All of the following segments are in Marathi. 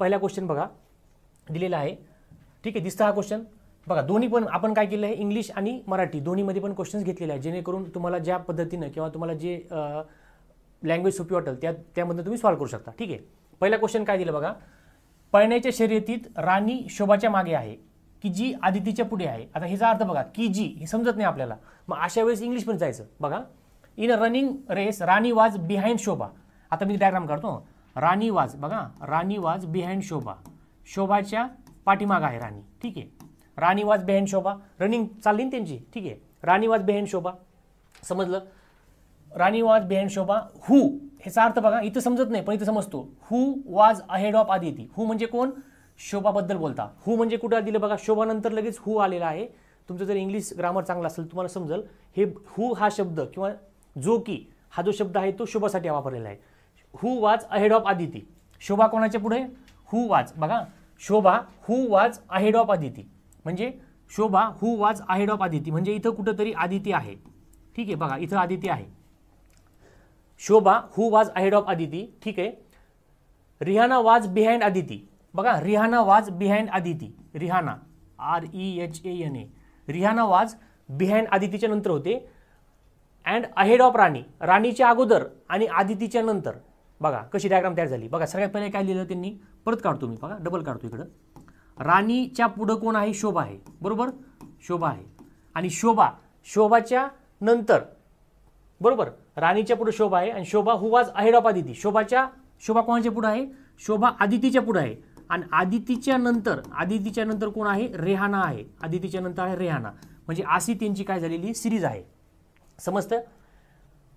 पहिला क्वेश्चन बघा दिलेला आहे, ठीक आहे. दिसतं हा क्वेश्चन बघा. दोन्ही पण आपण काय केलं आहे, इंग्लिश आणि मराठी दोन्हीमध्ये पण क्वेश्चन्स घेतलेले आहेत, जेणेकरून तुम्हाला ज्या पद्धतीनं किंवा तुम्हाला जे लँग्वेज सोपी वाटेल त्यामध्ये तुम्ही सॉल्व्ह करू शकता, ठीक आहे. पहिला क्वेश्चन काय दिलं बघा. पळण्याच्या शर्यतीत राणी शोभाच्या मागे आहे की जी आदितीच्या पुढे आहे. आता ह्याचा अर्थ बघा, की जी हे समजत नाही आपल्याला, मग अशा वेळेस इंग्लिश पण जायचं बघा. इन अ रनिंग रेस राणी वाज बिहाइंड शोभा. आता मी डायग्राम काढतो. राणी वाज बघा, राणी वाज बिहाइंड शोभा, शोभाच्या पाठीमाग आहे राणी, ठीक आहे. राणी वाज बिहाइंड शोभा, रनिंग चालली ना त्यांची, ठीक आहे. राणी वाज बिहाइंड शोभा समजलं. राणी वाज बिहाइंड शोभा. हु ह्याचा अर्थ बघा, इथं समजत नाही पण इथं समजतो. हु वाज अहेड ऑफ आदिती. हु म्हणजे कोण, शोभाबद्दल बोलता. हु म्हणजे कुठं दिलं बघा, शोभानंतर लगेच हु आलेला आहे. तुमचं जर इंग्लिश ग्रामर चांगलं असेल तुम्हाला समजेल. हे हु हा शब्द किंवा जो की हा जो शब्द आहे तो शोभासाठी वापरलेला आहे. हु वाज अहेड ऑफ आदिती. शोभा कोणाच्या पुढे, हु वाज बघा. शोभा हु वाज अहेड ऑफ आदिती म्हणजे शोभा हु वाज अहेड ऑफ आदिती म्हणजे इथं कुठंतरी आदिती आहे, ठीक आहे. बघा इथं आदिती आहे. शोभा हु वाज अहेड ऑफ आदिती, ठीक आहे. रिहाना वाज बिहाइंड आदिती बघा. Rihana was behind Aditi. Rihana REHANA. Rihana was behind आदितीच्या नंतर होते. अँड अहेड ऑफ राणी, राणीच्या अगोदर आणि आदितीच्या नंतर. बघा कशी डायग्राम तयार झाली बघा. सगळ्यात पहिले काय लिहिलं त्यांनी, परत काढतो मी बघा, डबल काढतो इकडं. राणीच्या पुढं कोण आहे, शोभा आहे बरोबर, शोभा आहे. आणि शोभाच्या नंतर बरोबर, राणीच्या पुढे शोभा आहे आणि शोभा हु वाज अहेड ऑफ आदिती. शोभा कोणाच्या पुढे आहे, शोभा आदितीच्या पुढे आहे. आणि आदितीच्या नंतर कोण आहे, रेहाना आहे. आदितीच्या नंतर आहे रेहाना. म्हणजे अशी त्यांची काय झालेली सिरीज आहे, समजतं.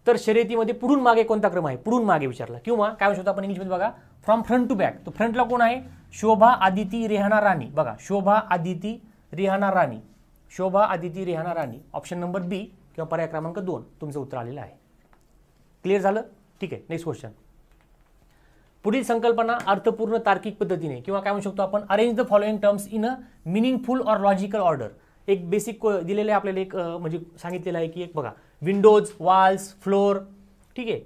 तर शर्यतीमध्ये पुढून मागे कोणता क्रम आहे, पुढून मागे विचारला. किंवा काय म्हणू शकतो आपण इंग्लिशमध्ये बघा, फ्रॉम फ्रंट टू बॅक. तो फ्रंटला कोण आहे, शोभा आदिती रेहाना राणी. बघा शोभा आदिती रेहाना राणी, शोभा आदिती रेहाना राणी. ऑप्शन नंबर बी किंवा पर्याय क्रमांक 2 तुमचं उत्तर आलेलं आहे. क्लिअर झालं, ठीक आहे. Next question. पुढील संकल्पना अर्थपूर्ण तार्किक पद्धतीने किंवा काय म्हणू शकतो आपण, arrange the following terms in a meaningful or logical order. एक बेसिक दिलेलं आहे आपल्याला, एक म्हणजे सांगितलेलं आहे की एक बघा, विंडोज, वॉल्स, फ्लोर, ठीक आहे.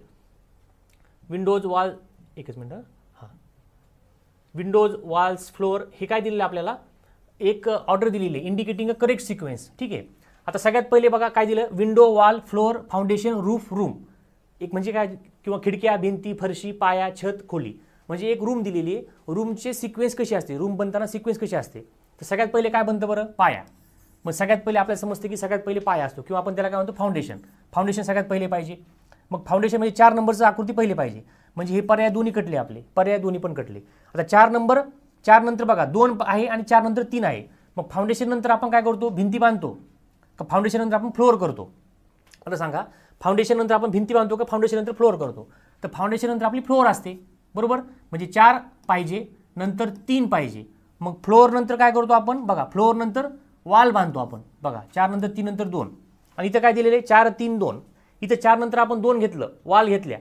विंडोज, वॉल, एकच मिनिट हां, विंडोज, वॉल्स, फ्लोर हे काय दिलेलं आपल्याला, एक ऑर्डर दिलेली आहे इंडिकेटिंग अ करेक्ट सिक्वेन्स, ठीक आहे. आता सगळ्यात पहिले बघा काय दिलं, window, wall, floor, foundation, roof, room. एक म्हणजे काय, किंवा खिडक्या, भिंती, फरशी, पाया, छत, खोली. म्हणजे एक रूम दिलेली आहे. रूमचे सिक्वेन्स कशी असते, रूम बनताना सिक्वेन्स कशी असते. तर सगळ्यात पहिले काय बनतं बरं, पाया. मग सगळ्यात पहिले आपल्याला समजते की सगळ्यात पहिले पाया असतो किंवा आपण त्याला काय म्हणतो फाउंडेशन. फाउंडेशन सगळ्यात पहिले पाहिजे. मग फाउंडेशन म्हणजे 4 नंबरचं आकृती पहिले पाहिजे. म्हणजे हे पर्याय दोन्ही कटले आपले, पर्याय दोन्ही पण कटले. आता 4 नंतर बघा 2 आहे आणि 4 नंतर 3 आहे. मग फाउंडेशन नंतर आपण काय करतो, भिंती बांधतो का फाउंडेशन नंतर आपण फ्लोअर करतो. आता सांगा, फाउंडेशन नंतर आपण भिंती बांधतो का फाउंडेशन नंतर फ्लोअर करतो. तर फाउंडेशन नंतर आपली फ्लोअर असते बरोबर. म्हणजे 4 पाहिजे, नंतर 3 पाहिजे. मग फ्लोअर नंतर काय करतो आपण बघा, फ्लोअर नंतर वॉल बांधतो आपण बघा. 4 नंतर 3 नंतर 2. आणि इथं काय दिलेलं आहे, 4 3 2. इथं 4 नंतर आपण 2 घेतलं, वॉल घेतल्या.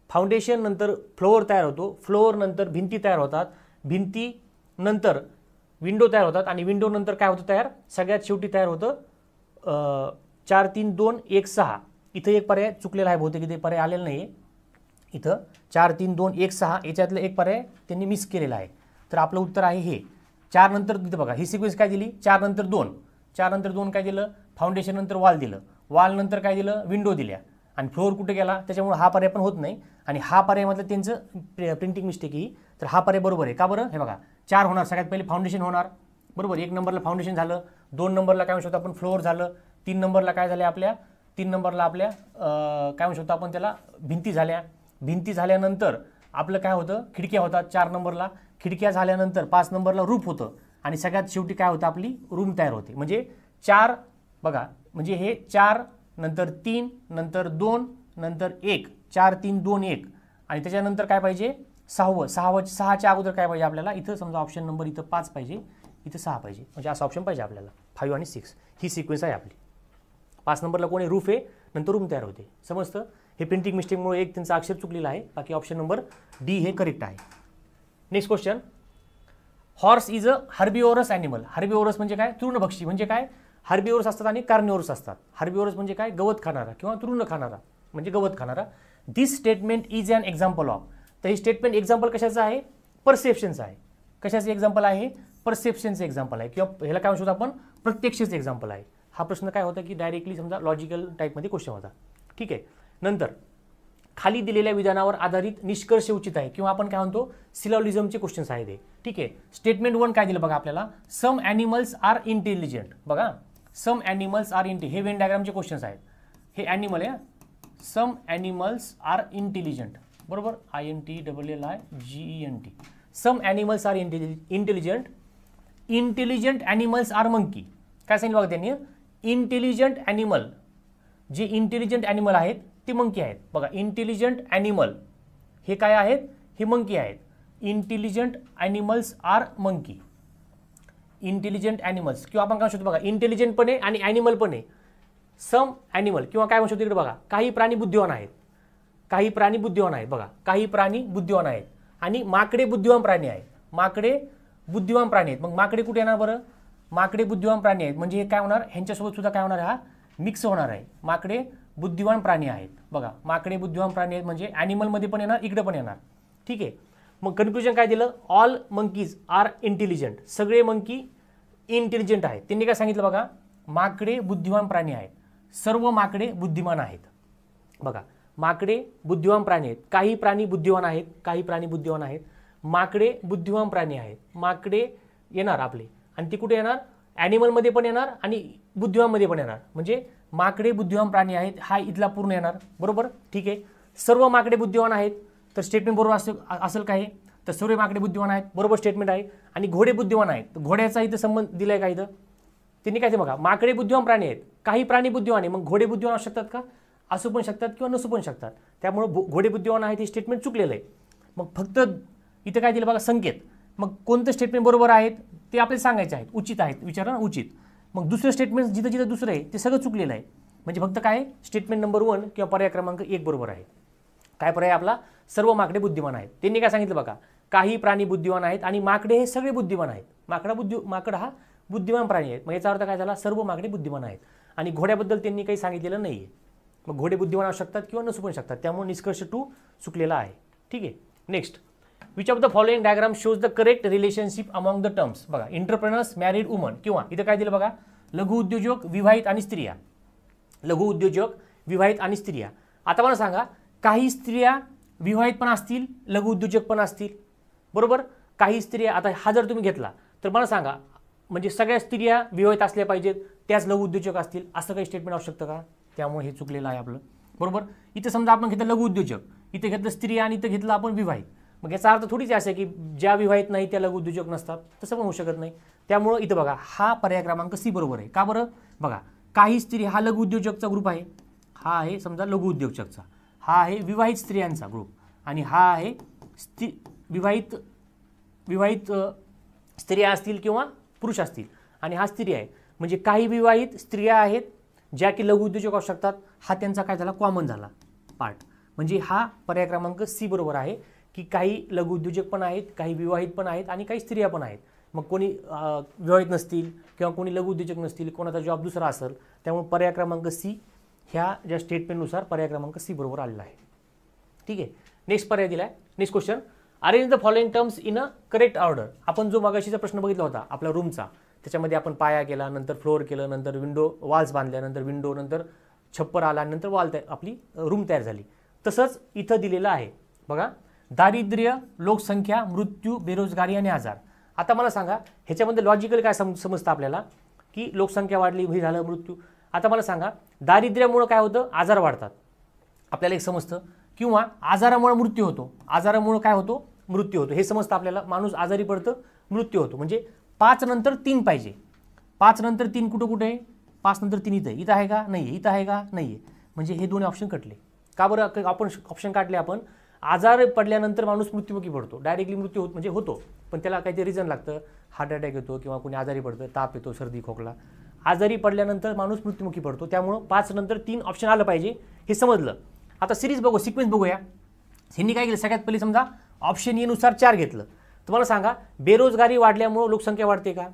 फाउंडेशन नंतर फ्लोअर तयार होतो, फ्लोअर नंतर भिंती तयार होतात, भिंती नंतर विंडो तयार होतात आणि विंडो नंतर काय होतं तयार, सगळ्यात शेवटी तयार होतं 4 3 2 1 6. इथं एक पर्याय चुकलेला आहे बहुतेक, इथे पर्याय आलेला नाही आहे. इथं 4 3 2 1 6 याच्यातलं एक पर्याय त्यांनी मिस केलेला आहे. तर आपलं उत्तर आहे हे 4 नंतर. इथं बघा ही सिक्वेन्स काय दिली, 4 नंतर 2. 4 नंतर 2 काय दिलं, फाउंडेशन नंतर वॉल दिलं, वॉल नंतर काय दिलं, विंडो दिल्या. आणि फ्लोअर कुठे गेला, त्याच्यामुळे हा पर्याय पण होत नाही. आणि हा पर्याय म्हटलं त्यांचं प्रिंटिंग मिस्टेक ही. तर हा पर्याय बरोबर आहे का बरं, हे बघा 4 होणार, सगळ्यात पहिले फाउंडेशन होणार बरोबर. 1 नंबरला फाउंडेशन झालं, 2 नंबरला काय म्हणू शकतो आपण फ्लोअर झालं, 3 नंबरला काय झालं आपल्या, 3 नंबरला आपल्या काय म्हणू शकतो आपण त्याला भिंती झाल्या. भिंती झाल्यानंतर आपलं काय होतं, खिडक्या होतात. 4 नंबरला खिडक्या झाल्यानंतर 5 नंबरला रूफ होतं आणि सगळ्यात शेवटी काय होतं, आपली रूम तयार होते. म्हणजे 4 बघा, म्हणजे हे 4 नंतर 3 नंतर 2 नंतर 1, 4 3 2 1. आणि त्याच्यानंतर काय पाहिजे, 6च्या अगोदर काय पाहिजे आपल्याला, इथं समजा ऑप्शन नंबर इथं 5 पाहिजे, इथं 6 पाहिजे. म्हणजे असं ऑप्शन पाहिजे आपल्याला, 5 आणि 6 ही सिक्वेन्स आहे आपली. 5 नंबरला कोणी रूफ आहे, नंतर रूम तयार होते. समजतं. हे प्रिंटिंग मिस्टेकमुळे एक त्यांचा अक्षर चुकलेला आहे, बाकी ऑप्शन नंबर डी हे करेक्ट आहे. Next question. Horse is a हर्बिओरस animal. हर्बिओरस म्हणजे काय, तृणभक्षी. म्हणजे काय, हर्बिओरस असतात आणि कार्निओरस असतात. हर्बिओरस म्हणजे काय, गवत खाणारा किंवा तृण खाणारा म्हणजे गवत खाणारा. This statement is an example of. तर हे स्टेटमेंट एक्झाम्पल कशाचं आहे, परसेप्शनचं आहे. कशाचं एक्झाम्पल आहे? परसेप्शनचं एक्झाम्पल आहे किंवा ह्याला काय म्हणतो आपण? प्रत्यक्षच एक्झाम्पल आहे. हा प्रश्न काय होता की डायरेक्टली समजा लॉजिकल टाईपमध्ये क्वेश्चन होता. ठीक आहे. नंतर खाली दिलेल्या विधानावर आधारित निष्कर्ष उचित आहे किंवा आपण काय म्हणतो सिलॉजिझमचे क्वेश्चन्स आहेत हे. ठीक आहे. स्टेटमेंट 1 काय दिलं बघा आपल्याला? Some animals are intelligent. बघा, सम ॲनिमल्स आर हे वेन डायग्रामचे क्वेश्चन्स आहेत. हे ॲनिमल आहे. सम ॲनिमल्स आर इंटेलिजंट, बरोबर, INTLLIGENT. Some animals are intelligent. Intelligent animals are monkey. काय सांगितलं बघा त्यांनी? इंटेलिजंट ॲनिमल, जे इंटेलिजंट ॲनिमल आहेत ते मंकी आहेत. बघा, इंटेलिजंट ॲनिमल हे काय आहेत? हे मंकी आहेत. Intelligent animals are monkey. Intelligent animals किंवा आपण काय शकतो बघा, इंटेलिजंट पण आहे आणि ॲनिमल पण आहे. सम ॲनिमल किंवा काय म्हणू शकतो इकडे बघा, काही प्राणी बुद्धिवान आहेत. काही प्राणी बुद्धिवान आहेत. बघा, काही प्राणी बुद्धिवान आहेत आणि माकडे बुद्धिवान प्राणी आहेत. माकडे बुद्धिवान प्राणी आहेत. मग माकडे कुठे येणार बरं? माकडे बुद्धिवान प्राणी आहेत म्हणजे हे काय होणार? ह्यांच्यासोबत सुद्धा काय होणार? हा मिक्स होणार आहे. माकडे बुद्धिवान प्राणी आहेत. बघा, माकडे बुद्धिवान प्राणी आहेत म्हणजे ॲनिमलमध्ये पण येणार, इकडे पण येणार. ठीक आहे. मग कन्क्लुजन काय दिलं? All monkeys are intelligent. सगळे मंकी इंटेलिजंट आहेत. त्यांनी काय सांगितलं बघा? माकडे बुद्धिवान प्राणी आहेत. सर्व माकडे बुद्धिमान आहेत. बघा, माकडे बुद्धिवान प्राणी आहेत. काही प्राणी बुद्धिवान आहेत, काही प्राणी बुद्धिवान आहेत. माकडे बुद्धिवान प्राणी आहेत. माकडे येणार आपले आणि ते कुठे येणार? ॲनिमलमध्ये पण येणार आणि बुद्धिवानमध्ये पण येणार. म्हणजे माकडे बुद्धिवान प्राणी आहेत हा इथला पूर्ण येणार, बरोबर. ठीक आहे. सर्व माकडे बुद्धिवान आहेत तर स्टेटमेंट बरोबर असेल काय? तर सर्व माकडे बुद्धिवान आहेत, बरोबर स्टेटमेंट आहे. आणि घोडे बुद्धिवान आहेत, तर घोड्याचा इथं संबंध दिलाय का इथं? त्यांनी काय ते बघा, माकडे बुद्धिवान प्राणी आहेत, काही प्राणी बुद्धिवान आहे. मग घोडे बुद्धिवान असू शकतात का? असू पण शकतात किंवा नसू पण शकतात. त्यामुळे घोडे बुद्धिवान आहेत हे स्टेटमेंट चुकलेलं आहे. मग फक्त इथं काय दिलं बघा? संकेत. मग कोणतं स्टेटमेंट बरोबर आहेत ते आपल्याला सांगायचे आहेत. उचित आहेत, विचारा ना, उचित. मग दुसरं स्टेटमेंट जिथं जिथं दुसरं आहे ते सगळं चुकलेलं आहे. म्हणजे फक्त काय? स्टेटमेंट नंबर 1 किंवा पर्याय क्रमांक 1 बरोबर आहे. काय पर्याय आपला? सर्व माकडे बुद्धिमान आहेत. त्यांनी काय सांगितलं बघा? काही प्राणी बुद्धिमान आहेत आणि माकडे हे सगळे बुद्धिमान आहेत. माकड हा बुद्धिमान प्राणी आहे. मग याचा अर्थ काय झाला? सर्व माकडे बुद्धिमान आहेत. आणि घोड्याबद्दल त्यांनी काही सांगितलेलं नाही आहे. मग घोडे बुद्धिमान असू शकतात किंवा नसू पण शकतात. त्यामुळे निष्कर्ष 2 चुकलेला आहे. ठीक आहे. Next, which of the following diagram shows the correct relationship among the terms. बघा, एंटरप्रेनर्स, मॅरिड वुमन किंवा इथं काय दिलं बघा? लघु उद्योजक, विवाहित आणि स्त्रिया. लघु उद्योजक, विवाहित आणि स्त्रिया. आता मला सांगा, काही स्त्रिया विवाहित पण असतील, लघु उद्योजक पण असतील, बरोबर. काही स्त्रिया, आता हा जर तुम्ही घेतला तर मला सांगा, म्हणजे सगळ्या स्त्रिया विवाहित असल्या पाहिजेत त्याच लघु उद्योजक असतील असं काही स्टेटमेंट असू शकतं का? त्यामुळे हे चुकलेलं आहे आपलं, बरोबर. इथं समजा आपण घेतलं लघु उद्योजक, इथे घेतलं स्त्रिया आणि इथं घेतलं आपण विवाहित. मग याचा अर्थ थोडीच असं आहे की ज्या विवाहित नाही त्या लघु उद्योजक नसतात, तसं पण होऊ शकत नाही. त्यामुळं इथं बघा, हा पर्याय क्रमांक C बरोबर आहे. का बरं? बघा, काही स्त्री हा लघु उद्योजकचा ग्रुप आहे. हा आहे समजा लघु उद्योजकचा. हा आहे विवाहित स्त्रियांचा ग्रुप आणि हा आहे विवाहित स्त्रिया असतील किंवा पुरुष असतील आणि हा स्त्री आहे. म्हणजे काही विवाहित स्त्रिया आहेत ज्या की लघु उद्योजक असू शकतात. हा त्यांचा काय झाला? कॉमन झाला पार्ट. म्हणजे हा पर्याय क्रमांक C बरोबर आहे की काही लघु उद्योजक पण आहेत, काही विवाहित पण आहेत आणि काही स्त्रिया पण आहेत. मग कोणी विवाहित नसतील किंवा कोणी लघु उद्योजक नसतील, कोणाचा जॉब दुसरा असेल. त्यामुळे पर्याय क्रमांक C ह्या ज्या स्टेटमेंटनुसार पर्याय क्रमांक C बरोबर आलेला आहे. ठीक आहे. नेक्स्ट पर्याय दिला आहे. Next question, arrange the following terms in a correct order. आपण जो मगाशीचा प्रश्न बघितला होता आपल्या रूमचा, त्याच्यामध्ये आपण पाया केला, नंतर फ्लोअर केलं, नंतर विंडो वॉल्स बांधल्या, नंतर विंडो, नंतर छप्पर आला, नंतर वॉल आपली रूम तयार झाली. तसंच इथं दिलेलं आहे बघा, दारिद्र्य, लोकसंख्या, मृत्यू, बेरोजगारी आणि आजार. आता मला सांगा, ह्याच्यामध्ये लॉजिकल काय समजतं आपल्याला की लोकसंख्या वाढली, हे झालं मृत्यू. आता मला सांगा, दारिद्र्यामुळे काय होतं? आजार वाढतात, आपल्याला एक समजतं. किंवा आजारामुळे मृत्यू होतो. आजारामुळे काय होतो? मृत्यू होतो. हे समजतं आपल्याला. माणूस आजारी पडतं, मृत्यू होतो. म्हणजे 5 नंतर 3 पाहिजे. 5 नंतर 3 कुठं कुठे आहे? 5 नंतर 3 इथं आहे का? नाही आहे. इथं आहे का? नाही आहे. म्हणजे हे दोन्ही ऑप्शन कटले. का बरं आपण ऑप्शन काढले? आपण आजार पडल्यानंतर माणूस मृत्युमुखी पडतो. डायरेक्टली मृत्यू म्हणजे होतो, पण त्याला काहीतरी रिझन लागतं. हार्ट अटॅक येतो किंवा कोणी आजारी पडतं, ताप येतो, सर्दी खोकला. आजारी पडल्यानंतर माणूस मृत्युमुखी पडतो. त्यामुळं 5 नंतर 3 ऑप्शन आलं पाहिजे, हे समजलं. आता सिरीज बघू, सिक्वेन्स बघूया. ह्यांनी काय केलं? सगळ्यात पहिले समजा ऑप्शन ए नुसार 4 घेतलं. तुम्हाला सांगा, बेरोजगारी वाढल्यामुळे लोकसंख्या वाढते का?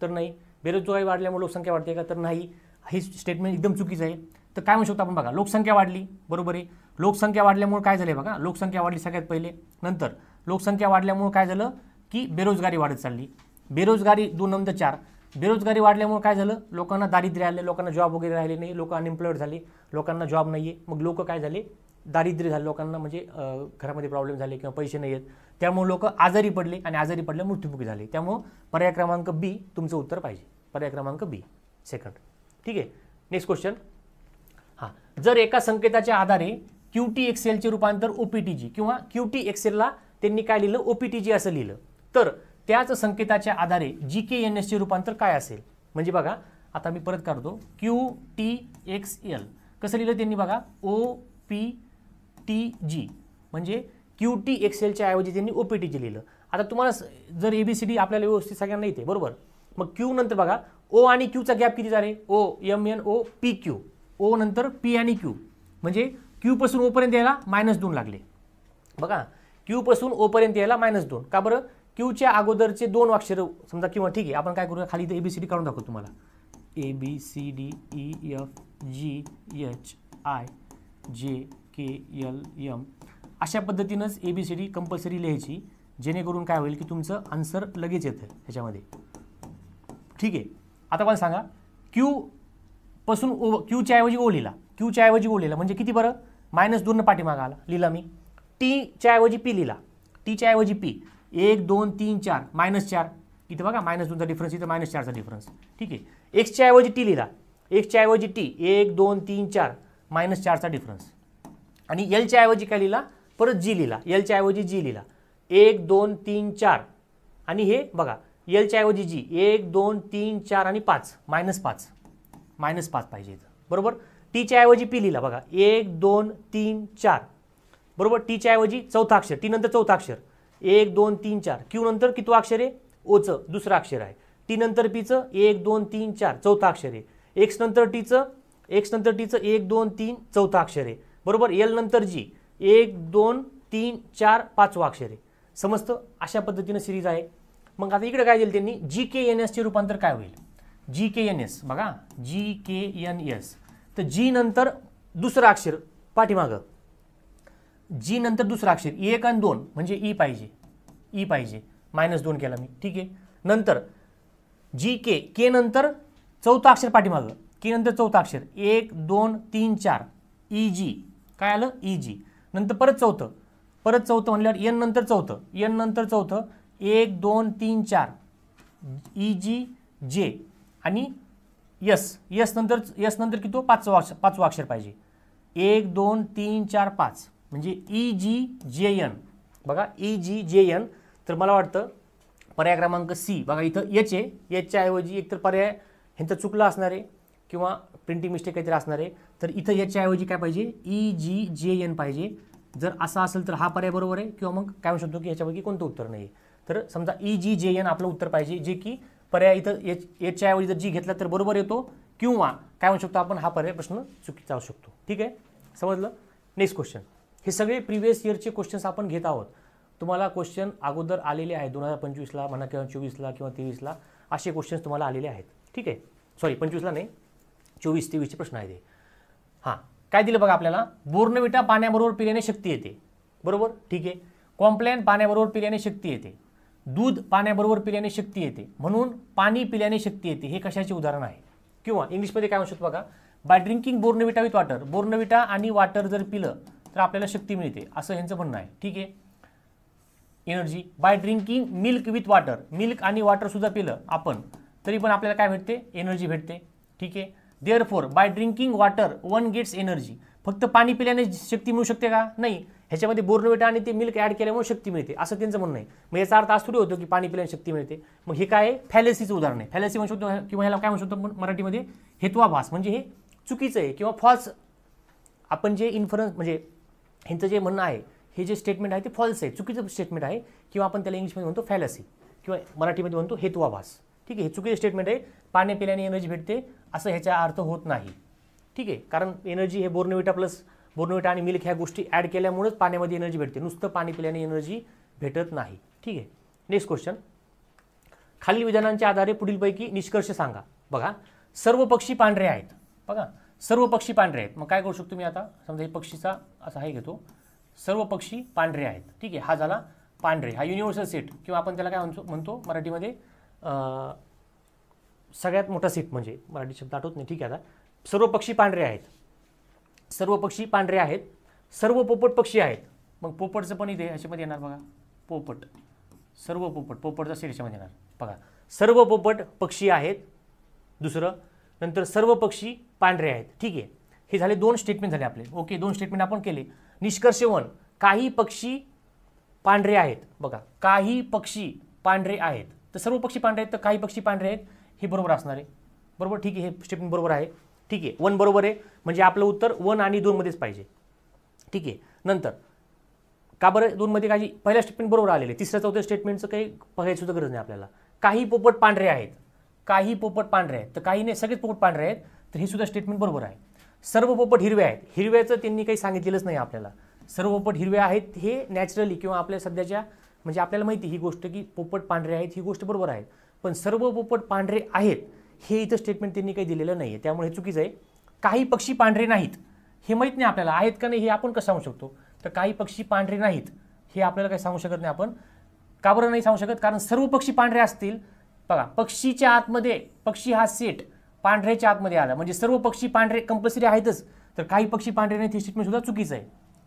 तर नाही. बेरोजगारी वाढल्यामुळे लोकसंख्या वाढते का? तर नाही. ही स्टेटमेंट एकदम चुकीचं आहे. तर काय म्हणू शकतो आपण? बघा, लोकसंख्या वाढली, बरोबर आहे. लोकसंख्या वाढल्यामुळे काय झालं? बघा, लोकसंख्या वाढली सगळ्यात पहिले. नंतर लोकसंख्या वाढल्यामुळे काय झालं की बेरोजगारी वाढत चालली. बेरोजगारी 2.4. बेरोजगारी वाढल्यामुळे काय झालं, लोकांना दारिद्र्य आले, लोकांना जॉब वगैरे राहिले नाही, लोक अनएम्प्लॉईड झाले, लोकांना जॉब नाही आहे, मग लोक काय झाले, दारिद्र्य झाले, लोकांना म्हणजे घरामध्ये प्रॉब्लेम झाले किंवा पैसे नाही आहेत, त्यामुळे लोक आजारी पडले आणि आजारी पडल्या मृत्युमुखी झाले. त्यामुळे पर्याय क्रमांक बी तुमचं उत्तर पाहिजे, पर्याय क्रमांक बी सेकंड. ठीक आहे. Next question. हां, जर एका संकेताच्या आधारे QTXLचे रूपांतर OPTG किंवा QTXLला त्यांनी काय लिहिलं, OPTG असं लिहिलं, तर त्याच संकेताच्या आधारे GKNSचे रूपांतर काय असेल. म्हणजे बघा आता मी परत करतो, QTXL कसं लिहिलं त्यांनी बघा, OPTG म्हणजे QTXLच्या ऐवजी त्यांनी OPTG लिहिलं. आता तुम्हाला जर ABCD आपल्याला व्यवस्थित सगळ्यांना येते बरोबर, मग Q नंतर बघा O आणि Q चा गॅप किती झाले, OMNOPQ, O नंतर P आणि Q म्हणजे Q पासून O पर्यंत यायला -2 लागले. बघा Q पासून O पर्यंत यायला -2 का बरं, Q च्या अगोदरचे 2 अक्षर समजा किंवा ठीक आहे आपण काय करूया, खाली इथे ABCD काढून दाखवतो तुम्हाला, ABCDEFGHIJKLM अशा पद्धतीनंच ABCD कंपल्सरी लिहायची, जेणेकरून काय होईल की तुमचं आन्सर लगेच येतं ह्याच्यामध्ये. ठीक आहे. आता मला सांगा, Q पासून O, Q च्या ऐवजी O लिहिला, Q च्या ऐवजी O लिहिला म्हणजे किती बरं, -2 न पाठीमागं आला, लिहिला मी. T च्या ऐवजी P लिहिला, T च्या ऐवजी P, 1 2 3 4 -4, इथं बघा -2चा डिफरन्स, इथं -4चा डिफरन्स. ठीक आहे. X च्या ऐवजी T लिहिला, X च्या ऐवजी T, 1 2 3 4 -4चा डिफरन्स. आणि L च्या ऐवजी काय लिहिला, परत G लिहिला, L च्या ऐवजी G लिहिला, 1 2 3 4 आणि हे बघा L च्या ऐवजी G, 1 2 3 4 आणि 5 -5 पाहिजे इथं बरोबर. T च्या ऐवजी P लिहिला बघा, 1 2 3 4 बरोबर. T च्या ऐवजी चौथा अक्षर, T नंतर चौथा अक्षर, 1 2 3 4, Q नंतर कितवं अक्षर आहे, ओचं दुसरं अक्षर आहे, T नंतर Pचं 1 2 3 4 चौथा अक्षर आहे, X नंतर Tचं 1 2 3 चौथा अक्षर आहे बरोबर. L नंतर G, 1 2 3 4 पाचवा अक्षर आहे. समजतं, अशा पद्धतीनं सिरीज आहे. मग आता इकडे काय दिलं त्यांनी, GKNSचे रूपांतर काय होईल, GKNS बघा, GKNS तर G नंतर दुसरं अक्षर पाठीमागं, G नंतर दुसरं अक्षर 1 आणि 2 म्हणजे E पाहिजे, E पाहिजे, -2 केला मी. ठीक आहे. नंतर GK, K नंतर चौथा अक्षर पाठीमागं, K नंतर चौथा अक्षर 1 2 3 4 EG काय आलं, EG नंतर परत चौथं म्हणल्यावर N नंतर चौथं, N नंतर चौथं 1 2 3 4 EGJ आणि S नंतर किती, पाचवा अक्षर पाहिजे, 1 2 3 4 5 म्हणजे EGJN बघा, EGJN. तर मला वाटतं पर्याय क्रमांक C बघा, इथं H आहे, H च्या ऐवजी एकतर पर्याय ह्यांचं चुकलं असणार आहे किंवा प्रिंटिंग मिस्टेक काहीतरी असणार आहे, तर इथं H च्या ऐवजी काय पाहिजे, EGJN पाहिजे. जर असं असेल तर हा पर्याय बरोबर आहे, किंवा मग काय म्हणू शकतो की ह्याच्यापैकी कोणतं उत्तर नाही. तर समजा EGJN आपलं उत्तर पाहिजे, जे की पर्याय इथं H च्या ऐवजी जर G घेतला तर बरोबर येतो, किंवा काय म्हणू शकतो आपण, हा पर्याय प्रश्न चुकीचा असू शकतो. ठीक आहे, समजलं. Next question. हे सगळे प्रिव्हियस इयरचे क्वेश्चन्स आपण घेत आहोत. तुम्हाला क्वेश्चन अगोदर आलेले आहेत 2025ला म्हणा किंवा 24ला किंवा 23ला असे क्वेश्चन्स तुम्हाला आलेले आहेत. ठीक आहे, सॉरी 25ला नाही, 24-23चे प्रश्न आहेत. हां, काय दिलं बघा आपल्याला, बोर्नविटा पाण्याबरोबर पिल्याने शक्ती येते बरोबर. ठीक आहे. कॉम्प्लॅन पाण्याबरोबर पिल्याने शक्ती येते, दूध पाण्याबरोबर पिल्याने शक्ती येते, म्हणून पाणी पिल्याने शक्ती येते. हे कशाचे उदाहरण आहे, किंवा इंग्लिशमध्ये काय म्हणू शकतो बघा, by drinking Bournvita with water, Bournvita आणि वॉटर जर पिलं तर आपल्याला शक्ती मिळते, असं ह्यांचं म्हणणं आहे. ठीक आहे. Energy by drinking milk with water, milk आणि वॉटर सुद्धा पिलं आपण तरी पण आपल्याला काय भेटते, एनर्जी भेटते. ठीक आहे. Therefore by drinking water one gets energy, फक्त पाणी पिल्याने शक्ती मिळू शकते का, नाही, ह्याच्यामध्ये बोर्नविटा आणि ते मिल्क ॲड केल्यामुळे शक्ती मिळते, असं त्यांचं म्हणणं आहे. मग याचा अर्थ असं थोडी होतो की पाणी पिल्याने शक्ती मिळते. मग हे काय आहे, फॅलेसीचं उदाहरण आहे. फॅलेसी म्हणू शकतो, किंवा ह्याला काय म्हणू शकतो मराठीमध्ये, हेत्वाभास. म्हणजे हे चुकीचं आहे किंवा फॉल्स, आपण जे इन्फरन्स म्हणजे ह्यांचं जे म्हणणं आहे, हे जे स्टेटमेंट आहे ते फॉल्स आहे, चुकीचं स्टेटमेंट आहे, किंवा आपण त्याला इंग्लिशमध्ये म्हणतो फॅलसी किंवा मराठीमध्ये म्हणतो हेत्वाभास. ठीक आहे, हे चुकीचं स्टेटमेंट आहे. पाणी पिल्याने एनर्जी भेटते असं ह्याचा अर्थ होत नाही. ठीक आहे, कारण एनर्जी हे बोर्नविटा आणि मिल्क ह्या गोष्टी ॲड केल्यामुळेच पाण्यामध्ये एनर्जी भेटते, नुसतं पाणी पिल्याने एनर्जी भेटत नाही. ठीक आहे. Next question. खालील विधानांच्या आधारे पुढीलपैकी निष्कर्ष सांगा. बघा, सर्व पक्षी पांढरे आहेत. बघा, सर्व पक्षी पांढरे आहेत. मग काय करू शकतो मी आता, समजा हे पक्षीचा असा हे घेतो, सर्व पक्षी पांढरे आहेत. ठीक आहे, हा झाला पांढरे हा युनिव्हर्सल सेट किंवा आपण त्याला काय म्हणतो मराठीमध्ये सगळ्यात मोठा सेट, म्हणजे मराठी शब्द आठवत नाही, ठीक आहे. आता सर्व पक्षी पांढरे आहेत, सर्व पक्षी पांढरे आहेत, सर्व पोपट पक्षी आहेत. मग पोपटचं पण इथे ह्याच्यामध्ये येणार बघा, पोपट, सर्व पोपट, पोपटचा सेट ह्याच्यामध्ये येणार बघा. सर्व पोपट पक्षी आहेत, दुसरं, नंतर सर्व पक्षी पांढरे आहेत. ठीक आहे, हे झाले 2 स्टेटमेंट झाले आपले. ओके, 2 स्टेटमेंट आपण केले. निष्कर्ष 1, काही पक्षी पांढरे आहेत. बघा, काही पक्षी पांढरे आहेत, तर सर्व पक्षी पांढरे आहेत तर काही पक्षी पांढरे आहेत, हे बरोबर असणार आहे. बरोबर, ठीक आहे, हे स्टेटमेंट बरोबर आहे. ठीक आहे, 1 बरोबर आहे, म्हणजे आपलं उत्तर 1 आणि 2 मध्येच पाहिजे. ठीक आहे, नंतर का बरं 2 मध्ये काही, पहिल्या स्टेटमेंट बरोबर आलेले, तिसऱ्या चौथ्या स्टेटमेंटचं काही बघायची सुद्धा गरज नाही आपल्याला. काही पोपट पांढरे आहेत, काही पोपट पांढरे आहेत, तर काही नाही, सगळेच पोपट पांढरे आहेत, तर हे सुद्धा स्टेटमेंट बरोबर आहे. सर्व पोपट हिरवे आहेत, हिरव्याचं त्यांनी काही सांगितलेलंच नाही आपल्याला. सर्व पोपट हिरवे आहेत हे नॅचरली किंवा आपल्या सध्याच्या म्हणजे आपल्याला माहिती ही गोष्ट की पोपट पांढरे आहेत, ही गोष्ट बरोबर आहे. पण सर्व पोपट पांढरे आहेत हे इथं स्टेटमेंट त्यांनी काही दिलेलं नाही आहे, त्यामुळे हे चुकीचं आहे. काही पक्षी पांढरे नाहीत हे माहीत नाही आपल्याला, आहेत का नाही हे आपण कसं सांगू शकतो. तर काही पक्षी पांढरे नाहीत हे आपल्याला काही सांगू शकत नाही आपण. का बरं नाही सांगू शकत, कारण सर्व पक्षी पांढरे असतील. बघा, पक्षीच्या आतमध्ये, पक्षी हा सेट पांढऱ्याच्या आतमध्ये आला म्हणजे सर्व पक्षी पांढरे कंपल्सरी आहेतच, तर काही पक्षी पांढरे नाहीत हे स्टेटमेंट सुद्धा चुकीचं आहे.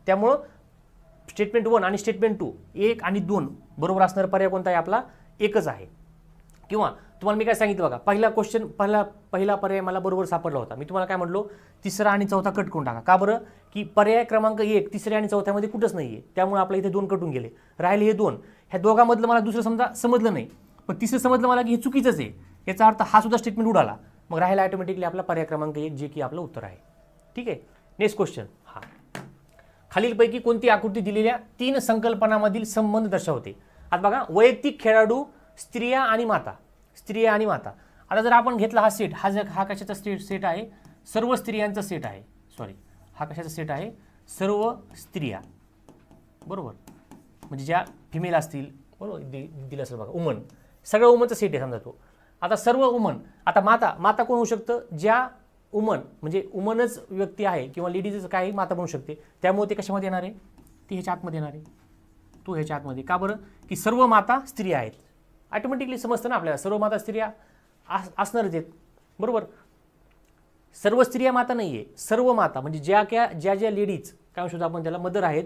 त्यामुळं स्टेटमेंट 1 आणि स्टेटमेंट 2, 1 आणि 2 बरोबर असणारा पर्याय कोणता आहे आपला, एकच आहे. किंवा तुम्हाला मी काय सांगितलं बघा, पहिला क्वेश्चन पहिला पर्याय मला बरोबर सापडला होता. मी तुम्हाला काय म्हटलो, तिसरा आणि चौथा कट करून टाका. का बरं, की पर्याय क्रमांक 1 तिसऱ्या आणि चौथ्यामध्ये कुठंच नाही आहे, त्यामुळे आपल्या इथे 2 कटून गेले, राहिले हे 2. ह्या दोघांमधलं मला दुसरं समजा समजलं नाही, पण तिसरं समजलं मला की हे चुकीचंच आहे, याचा अर्थ हा सुद्धा स्टेटमेंट उडाला. मग राहिला ऑटोमॅटिकली आपला पर्याय क्रमांक 1 जे की आपलं उत्तर आहे. ठीक आहे, नेक्स्ट क्वेश्चन. हा, खालीलपैकी कोणती आकृती दिलेल्या 3 संकल्पनांमधील संबंध दर्शवते. आता बघा, वैयक्तिक खेळाडू, स्त्रिया आणि माता, स्त्रिया आणि माता. आता जर आपण घेतला हा सेट, हा कशाचा सेट आहे, सर्व स्त्रियांचा सेट आहे. सॉरी, हा कशाचा सेट आहे, सर्व स्त्रिया, बरोबर, म्हणजे ज्या फिमेल असतील, बरोबर दिलं असेल बघा, वुमन, सगळं वुमनचा सेट आहे समजा तो. आता सर्व वुमन, आता माता, माता कोण होऊ शकतं, ज्या वुमन म्हणजे वुमनच व्यक्ती आहे किंवा लेडीजच काही माता बनू शकते, त्यामुळे ते कशामध्ये येणार आहे, ती ह्याच्या आतमध्ये येणार आहे, तो ह्याच्या आतमध्ये. का बरं, की सर्व माता स्त्रिया आहेत. ऑटोमॅटिकली समजतं ना आपल्याला, सर्व माता स्त्रिया असणारच आहेत, बरोबर. सर्व स्त्रिया माता नाही आहे, सर्व माता म्हणजे ज्या लेडीज काय म्हणतो आपण त्याला मदर आहेत,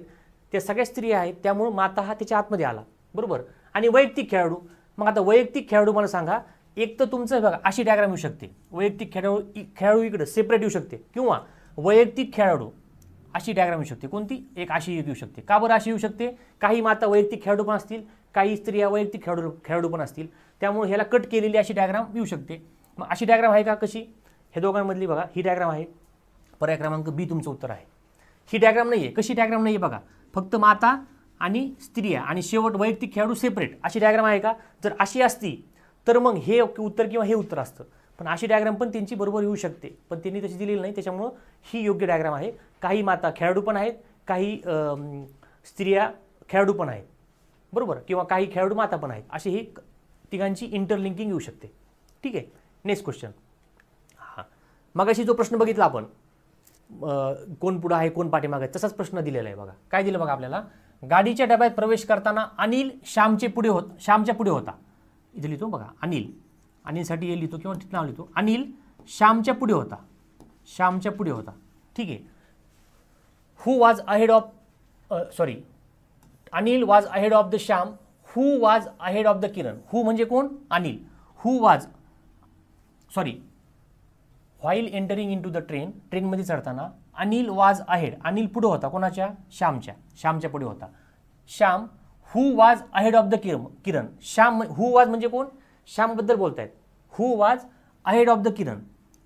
त्या सगळ्या स्त्रिया आहेत, त्यामुळे माता हा त्याच्या आतमध्ये आला, बरोबर. आणि वैयक्तिक खेळाडू, मग आता वैयक्तिक खेळाडू मला सांगा, एक तर तुमचं बघा अशी डायग्राम येऊ शकते, वैयक्तिक खेळाडू इकडे सेपरेट येऊ शकते, किंवा वैयक्तिक खेळाडू अशी डायग्राम येऊ शकते. कोणती, एक अशी येऊ शकते. का बरं अशी येऊ शकते, काही माता वैयक्तिक खेळाडू पण असतील, काही स्त्रिया वैयक्तिक खेळाडू पण असतील, त्यामुळे ह्याला कट केलेली अशी डायग्राम येऊ शकते. मग अशी डायग्राम आहे का, कशी, हे दोघांमधली बघा ही डायग्राम आहे, पर्याय क्रमांक बी तुमचं उत्तर आहे. ही डायग्राम नाही आहे, कशी डायग्राम नाही आहे बघा, फक्त माता आणि स्त्रिया आणि शेवट वैयक्तिक खेळाडू सेपरेट अशी डायग्राम आहे का. जर अशी असती तर मग हे उत्तर किंवा हे उत्तर असतं, पण अशी डायग्राम पण त्यांची बरोबर येऊ शकते, पण त्यांनी तशी दिलेली नाही, त्याच्यामुळं ही योग्य डायग्राम आहे. काही माता खेळाडू पण आहेत, काही स्त्रिया खेळाडू पण आहेत, बरोबर, किंवा काही खेळाडू माता पण आहेत, अशी ही तिघांची इंटरलिंकिंग येऊ शकते. ठीक आहे, नेक्स्ट क्वेश्चन. हां, मगाशी जो प्रश्न बघितला आपण, कोण पुढं आहे कोण पाठीमागे आहे, तसाच प्रश्न दिलेला आहे बघा. काय दिलं बघा आपल्याला, गाडीच्या डब्यात प्रवेश करताना अनिल श्यामच्या पुढे होता. इथे लिहितो बघा, अनिलसाठी हे लिहितो किंवा तिथं नाव लिहितो, अनिल श्यामच्या पुढे होता, श्यामच्या पुढे होता. ठीक आहे, who was ahead of, sorry, Anil was ahead of the Shyam, who was ahead of the Kiran. Who म्हणजे कोण, Anil. Who was, sorry, while entering into the train, ट्रेनमध्ये चढताना अनिल वॉज अहेड, अनिल पुढे होता कोणाच्या, श्यामच्या पुढे होता. Shyam, who was ahead of the Kiran. Shyam, who was म्हणजे कोण, श्यामबद्दल बोलतायत. Who was ahead of the Kiran,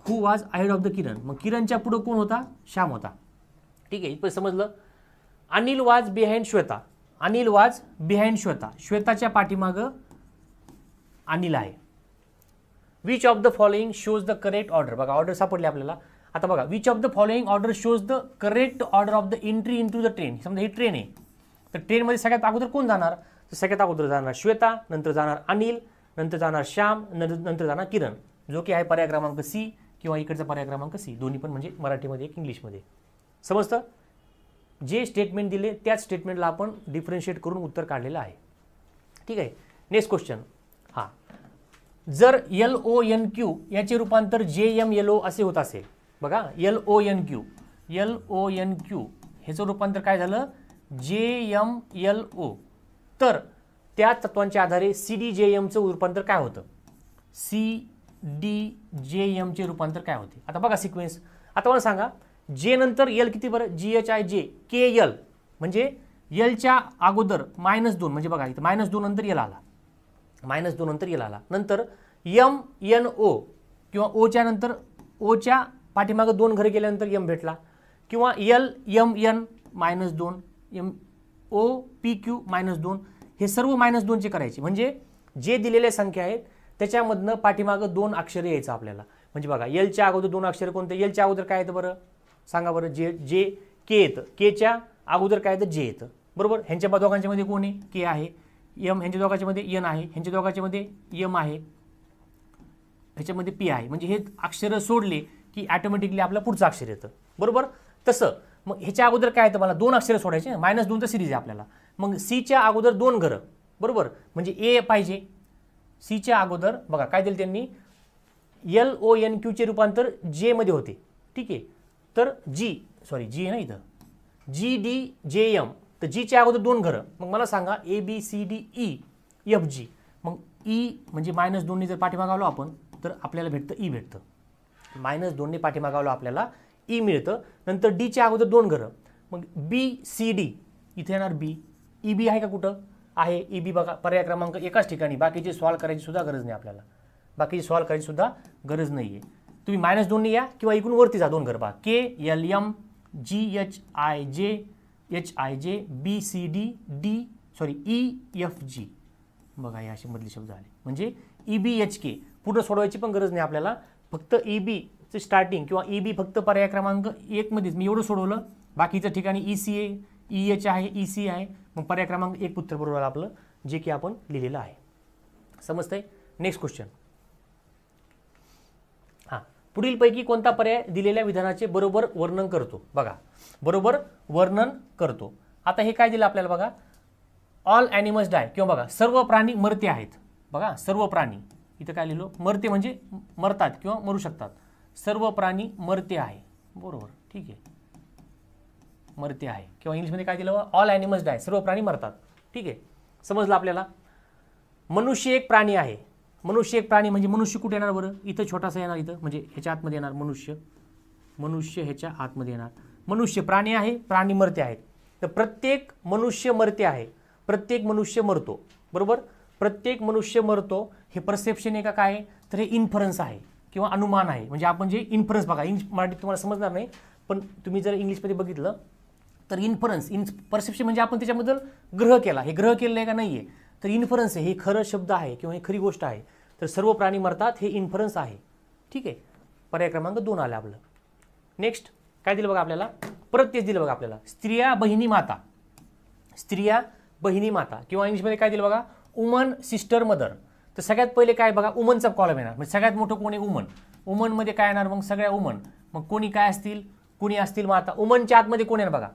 who was ahead of the Kiran, मग किरणच्या पुढे कोण होता, श्याम होता. ठीक आहे, इथं समजलं. Anil was behind Shweta, Anil was behind Shweta, श्वेताच्या पाठीमागं अनिल आहे. Which of the following shows the correct order. बघा ऑर्डर सापडले आपल्याला. आता बघा, which of the following order shows the correct order of the entry into the train. समजा ही ट्रेन आहे, तर ट्रेनमध्ये सगळ्यात अगोदर कोण जाणार, तर सगळ्यात अगोदर जाणार श्वेता, नंतर जाणार अनिल, नंतर जाणार श्याम, नंतर जाणार किरण, जो की आहे पर्याय क्रमांक सी किंवा इकडचा पर्याय क्रमांक सी, दोन्ही पण म्हणजे मराठीमध्ये एक इंग्लिशमध्ये. समजतं, जे स्टेटमेंट दिले त्याच स्टेटमेंटला आपण डिफरन्शिएट करून उत्तर काढलेलं आहे. ठीक आहे. Next question. हां, जर LONQ याचे रूपांतर JMLO असे होत असेल, बघा LONQ ह्याचं रूपांतर काय झालं JMLO, तर त्या तत्वांच्या आधारे CDJMचं रूपांतर काय होतं, CDJMचे रूपांतर काय होते. आता बघा सिक्वेन्स. आता मला सांगा जे नंतर L किती बरं, GHIJ KL, म्हणजे Lच्या अगोदर -2, म्हणजे बघा इथं -2 नंतर L आला, -2 नंतर L आला. नंतर MNO किंवा ओच्या नंतर ओच्या पाठीमागं 2 घरे गेल्यानंतर M भेटला, किंवा LMN -2, MOPQ -2, हे सर्व -2चे करायचे. म्हणजे जे दिलेल्या संख्या आहेत त्याच्यामधनं पाठीमागं 2 अक्षरे यायचं आपल्याला. म्हणजे बघा Lच्या अगोदर 2 अक्षरे कोणते, Lच्या अगोदर काय येतं बरं सांगा बरं, जे के येतं, केच्या अगोदर काय येतं, जे येतं, बरोबर. ह्यांच्या दोघांच्या मध्ये कोण आहे, के आहे. M ह्यांच्या दोघांच्या मध्ये N आहे, ह्यांच्या दोघांच्या मध्ये M आहे, ह्याच्यामध्ये P आहे. म्हणजे हे अक्षर सोडले की ऑटोमॅटिकली आपलं पुढचं अक्षर येतं, बरोबर. तसं मग ह्याच्या अगोदर काय येतं, मला 2 अक्षर सोडायचे, -2 तर सिरीज आहे आपल्याला. मग Cच्या अगोदर 2 घरं, बरोबर, म्हणजे A पाहिजे. Cच्या अगोदर बघा काय दिलं त्यांनी, LONQचे रूपांतर J मध्ये होते, ठीक आहे. तर G आहे ना इथं, GDJM, तर Gच्या अगोदर 2 घरं. मग मला सांगा ABCDEFG, मग E म्हणजे -2ने जर पाठीमागावलो आपण तर आपल्याला भेटतं E भेटतं, -2ने पाठीमागावलो आपल्याला E मिळतं. नंतर Dच्या अगोदर 2 घरं, मग BCD इथे येणार B. EB आहे का कुठं आहे, EB बघा पर्याय क्रमांक एकाच ठिकाणी, बाकीचे सॉल्व करायची सुद्धा गरज नाही आपल्याला, बाकीचे सॉल्व करायची सुद्धा गरज नाही आहे. तुम्ही -2ने या किंवा इकडून वरती जा 2 घरं पहा, KLM GHIJ BCD EFG, बघा हे असे मधले शब्द आले. म्हणजे EBHK पूर्ण सोडवायची पण गरज नाही आपल्याला, फक्त EBचे स्टार्टिंग किंवा EB फक्त पर्याय क्रमांक 1 मध्येच मी एवढं सोडवलं, बाकीच्या ठिकाणी ECA EH आहे, EC आहे, मग पर्याय क्रमांक 1 उत्तर बरोबर आपलं जे की आपण लिहिलेलं आहे. समजतंय. Next question. हां, पुढीलपैकी कोणता पर्याय दिलेल्या विधानाचे बरोबर वर्णन करतो, बघा बरोबर वर्णन करतो. आता हे काय दिलं आपल्याला बघा, ऑल ॲनिमल्स डाय, किंवा बघा सर्व प्राणी मरते आहेत. बघा सर्व प्राणी, इथं काय लिहिलो, मरते म्हणजे मरतात किंवा मरू शकतात. सर्व प्राणी मरते आहे, बरोबर, ठीक आहे, मरते आहे. किंवा इंग्लिशमध्ये काय दिलं, ऑल ॲनिमल्स डाय, सर्व प्राणी मरतात, ठीक आहे, समजलं आपल्याला. मनुष्य एक प्राणी आहे, मनुष्य एक प्राणी म्हणजे मनुष्य कुठे येणार बरं, इथं छोटासा येणार, इथं म्हणजे ह्याच्या आतमध्ये येणार मनुष्य ह्याच्या आतमध्ये येणार. मनुष्य प्राणी आहे, प्राणी मरते आहेत, तर प्रत्येक मनुष्य मरते आहे, प्रत्येक मनुष्य मरतो, बरोबर. प्रत्येक मनुष्य मरतो हे परसेप्शन आहे का काय, तर हे इन्फरन्स आहे किंवा अनुमान आहे. म्हणजे आपण जे इन्फरन्स बघा, मराठीत तुम्हाला समजणार नाही, पण तुम्ही जर इंग्लिशमध्ये बघितलं तर परसेप्शन म्हणजे आपण त्याच्याबद्दल ग्रह केला, हे ग्रह केलेलं आहे का नाही आहे, तर इन्फरन्स आहे, हे खरं शब्द आहे किंवा हे खरी गोष्ट आहे. तर सर्व प्राणी मरतात हे इन्फरन्स आहे, ठीक आहे. पर्याय क्रमांक 2 आला आपलं. नेक्स्ट काय दिलं बघा आपल्याला, परत तेच दिलं बघा आपल्याला, स्त्रिया बहिणी माता, स्त्रिया बहिणी माता, किंवा इंग्लिशमध्ये काय दिलं बघा, वुमन सिस्टर मदर. तर सगळ्यात पहिले काय बघा, वुमनचा कॉलम येणार, म्हणजे सगळ्यात मोठं कोण आहे, वुमन. वुमनमध्ये काय येणार, मग सगळ्या वुमन, मग कोणी काय असतील, कोणी असतील माता. वुमनच्या आतमध्ये कोण येणार बघा,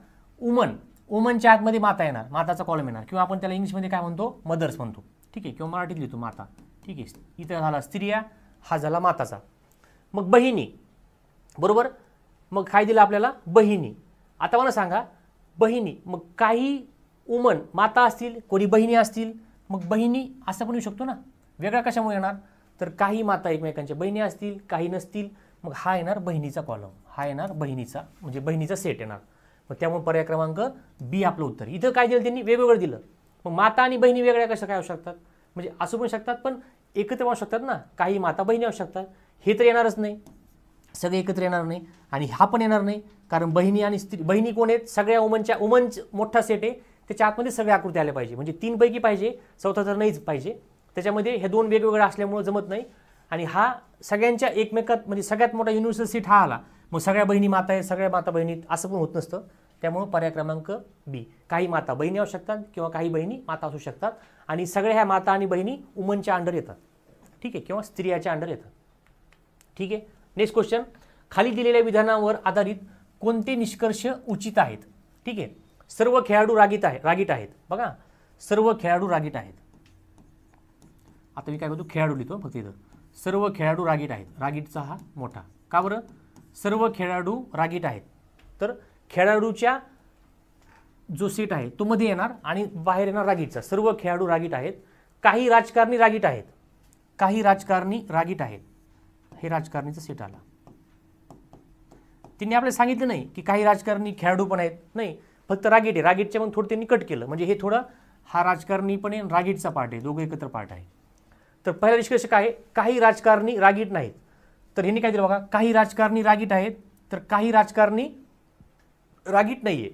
वुमनच्या आतमध्ये माता येणार, माताचा कॉलम येणार, किंवा आपण त्याला इंग्लिशमध्ये काय म्हणतो, मदर्स म्हणतो, ठीक आहे, किंवा मराठीत लिहितो माता, ठीक आहे. इथं झाला स्त्रिया, हा झाला माताचा. मग बहिणी, बरोबर, मग काय दिलं आपल्याला, बहिणी. आता मला सांगा बहिणी, मग काही वुमन माता असतील, कोणी बहिणी असतील, मग बहिणी असं पण येऊ शकतो ना, वेगळा कशामुळे येणार, तर काही माता एकमेकांच्या बहिणी असतील, काही नसतील, मग हा येणार बहिणीचा कॉलम, हा येणार बहिणीचा, म्हणजे बहिणीचा सेट येणार. मग त्यामुळे पर्याय क्रमांक B आपलं उत्तर. इथं काय दिलं त्यांनी, वेगवेगळं दिलं. मग माता आणि बहिणी वेगळ्या कशा काय असू शकतात, म्हणजे असू पण शकतात, पण एकत्र असू शकतात ना, काही माता बहिणी असू शकतात. हे तर येणारच नाही, सगळे एकत्र येणार नाही, आणि हा पण येणार नाही, कारण बहिणी आणि स्त्री, बहिणी कोण आहेत, सगळ्या वुमन मोठा सेट आहे, त्याच्या आतमध्ये सगळे आकृती आले पाहिजे, म्हणजे 3 पैकी पाहिजे, चौथा तर नाहीच पाहिजे. त्याच्यामध्ये हे 2 वेगवेगळे असल्यामुळे जमत नाही, आणि हा सगळ्यांच्या एकमेकात, म्हणजे सगळ्यात मोठा युनिव्हर्सल सीट हा आला, मग सगळ्या बहिणी माता आहेत, सगळ्या माता बहिणी असं पण होत नसतं. त्यामुळे पर्याय क्रमांक B, काही माता बहिणी असू शकतात किंवा काही बहिणी माता असू शकतात, आणि सगळ्या ह्या माता आणि बहिणी वुमनच्या अंडर येतात, ठीक आहे, किंवा स्त्रियाच्या अंडर येतात, ठीक आहे. नेक्स्ट क्वेश्चन, खाली दिलेल्या विधानावर आधारित कोणते निष्कर्ष उचित आहेत, ठीक आहे. सर्व खेळाडू रागीट आहेत, बघा सर्व खेळाडू रागीट आहेत, आता मी काय करतो, खेळाडू लिहितो फक्त इथं. सर्व खेळाडू रागीट आहेत. रागीटचा हा मोठा. का बरं? सर्व खेळाडू रागीट आहेत. तर खेळाडूच्या जो सेट आहे तो मध्ये येणार आणि बाहेर येणार रागीटचा. सर्व खेळाडू रागीट आहेत. काही राजकारणी रागीट आहेत. काही राजकारणी रागीट आहेत. हे राजकारणीचा सेट आला. त्यांनी आपल्याला सांगितलं नाही की काही राजकारणी खेळाडू पण आहेत, नाही, फक्त रागीट आहे. रागीटच्या मग थोडं त्यांनी कट केलं, म्हणजे हे थोडं हा राजकारणी पण आहे, रागीटचा पार्ट आहे, दोघं एकत्र पार्ट आहे. तर पहिला निष्कर्ष काय आहे? काही राजकारणी रागीट नाहीत. तर ह्यांनी काय दिलं बघा, काही राजकारणी रागीट आहेत, तर काही राजकारणी रागीट नाही आहे.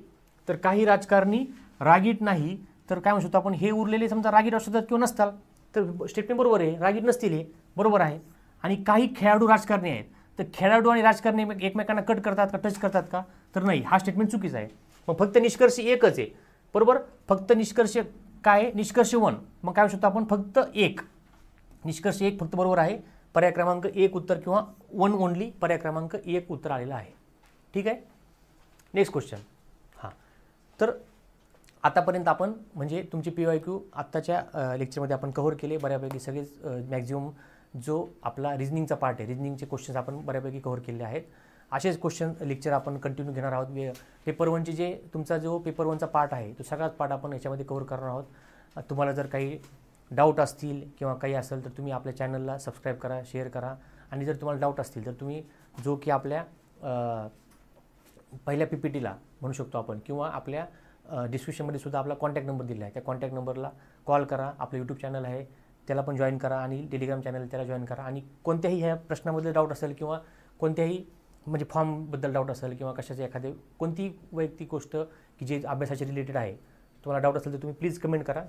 तर काही राजकारणी रागीट नाही, तर काय म्हणू शकतो आपण, हे उरलेले समजा रागीट असू शकतात किंवा नसतात, तर स्टेटमेंट बरोबर आहे, रागीट नसतील हे बरोबर आहे. आणि काही खेळाडू राजकारणी आहेत, तर खेळाडू आणि राजकारणी एकमेकांना कट करतात का, टच करतात का, तर नाही, हा स्टेटमेंट चुकीचा आहे. मग फक्त निष्कर्ष एकच आहे, बरोबर. फक्त निष्कर्ष काय? निष्कर्ष 1. मग काय म्हणू शकतो आपण, फक्त एक. निष्कर्ष 1 फक्त बरोबर आहे. पर्याय क्रमांक 1 उत्तर किंवा 1 ओनली, पर्याय क्रमांक 1 उत्तर आलेलं आहे. ठीक आहे. Next question. हां, तर आतापर्यंत आपण म्हणजे तुमचे PYQ आत्ताच्या लेक्चरमध्ये आपण कव्हर केले बऱ्यापैकी सगळेच. मॅक्झिमम जो आपला रिजनिंगचा पार्ट आहे, रिजनिंगचे क्वेश्चन्स आपण बऱ्यापैकी कव्हर केलेले आहेत. असेच क्वेश्चन लेक्चर आपण कंटिन्यू घेणार आहोत. पेपर 1चे जे तुमचा जो पेपर 1चा पार्ट आहे तो सगळाच पार्ट आपण याच्यामध्ये कव्हर करणार आहोत. तुम्हाला जर काही डाऊट असतील किंवा काही असेल तर तुम्ही आपल्या चॅनलला सबस्क्राईब करा, शेअर करा. आणि जर तुम्हाला डाऊट असतील तर तुम्ही जो की आपल्या पहिल्या PPTला म्हणू शकतो आपण, किंवा आपल्या डिस्क्रिप्शनमध्ये सुद्धा आपला कॉन्टॅक्ट नंबर दिला आहे, त्या कॉन्टॅक्ट नंबरला कॉल करा. आपलं यूट्यूब चॅनल आहे त्याला पण जॉईन करा, आणि टेलिग्राम चॅनल त्याला जॉईन करा. आणि कोणत्याही ह्या प्रश्नाबद्दल डाऊट असेल किंवा कोणत्याही म्हणजे फॉर्मबद्दल डाऊट असेल किंवा कशाचे एखादे कोणती वैयक्तिक गोष्ट की जे अभ्यासाची रिलेटेड आहे तुम्हाला डाऊट असेल तर तुम्ही प्लीज कमेंट करा.